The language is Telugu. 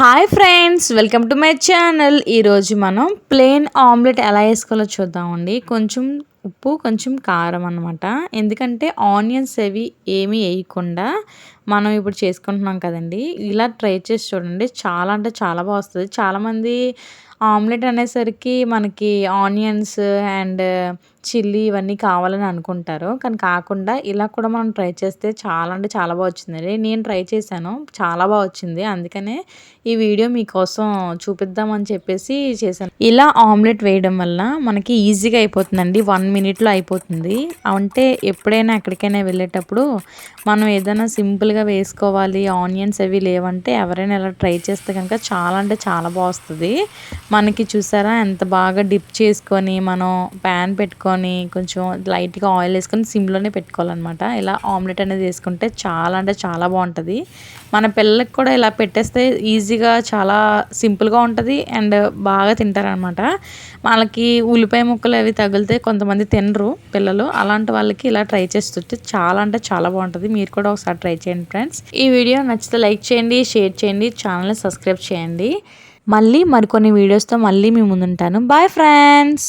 Hi friends, welcome to my channel. ఈరోజు మనం ప్లెయిన్ ఆమ్లెట్ ఎలా వేసుకోవాలో చూద్దామండి. కొంచెం ఉప్పు, కొంచెం కారం అనమాట. ఎందుకంటే ఆనియన్స్ అవి ఏమీ వేయకుండా మనం ఇప్పుడు చేసుకుంటున్నాం కదండి. ఇలా ట్రై చేసి చూడండి, చాలా అంటే చాలా బాగా వస్తుంది. చాలామంది ఆమ్లెట్ అనేసరికి మనకి ఆనియన్స్ అండ్ చిల్లీ ఇవన్నీ కావాలని అనుకుంటారు. కానీ కాకుండా ఇలా కూడా మనం ట్రై చేస్తే చాలా అంటే చాలా బాగా వచ్చిందండి. నేను ట్రై చేశాను, చాలా బాగా వచ్చింది. అందుకనే ఈ వీడియో మీకోసం చూపిద్దామని చెప్పేసి చేశాను. ఇలా ఆమ్లెట్ వేయడం వల్ల మనకి ఈజీగా అయిపోతుందండి. 1 మినిట్లో అయిపోతుంది. అంటే ఎప్పుడైనా ఎక్కడికైనా వెళ్ళేటప్పుడు మనం ఏదైనా సింపుల్గా వేసుకోవాలి, ఆనియన్స్ అవి లేవంటే ఎవరైనా ఇలా ట్రై చేస్తే కనుక చాలా అంటే చాలా బాగా వస్తుంది. మనకి చూసారా ఎంత బాగా డిప్ చేసుకొని మనం ప్యాన్ పెట్టుకొని కొంచెం లైట్గా ఆయిల్ వేసుకొని సిమ్లోనే పెట్టుకోవాలన్నమాట. ఇలా ఆమ్లెట్ అనేది వేసుకుంటే చాలా అంటే చాలా బాగుంటుంది. మన పిల్లలకి కూడా ఇలా పెట్టేస్తే ఈజీగా చాలా సింపుల్గా ఉంటుంది అండ్ బాగా తింటారనమాట. వాళ్ళకి ఉల్లిపాయ ముక్కలు అవి తగిలితే కొంతమంది తినరు పిల్లలు. అలాంటి వాళ్ళకి ఇలా ట్రై చేస్తుంటే చాలా అంటే చాలా బాగుంటుంది. మీరు కూడా ఒకసారి ట్రై చేయండి ఫ్రెండ్స్. ఈ వీడియో నచ్చితే లైక్ చేయండి, షేర్ చేయండి, ఛానల్ని సబ్స్క్రైబ్ చేయండి. మళ్ళీ మరికొన్ని వీడియోస్తో మళ్ళీ మీ ముందుంటాను. Bye friends.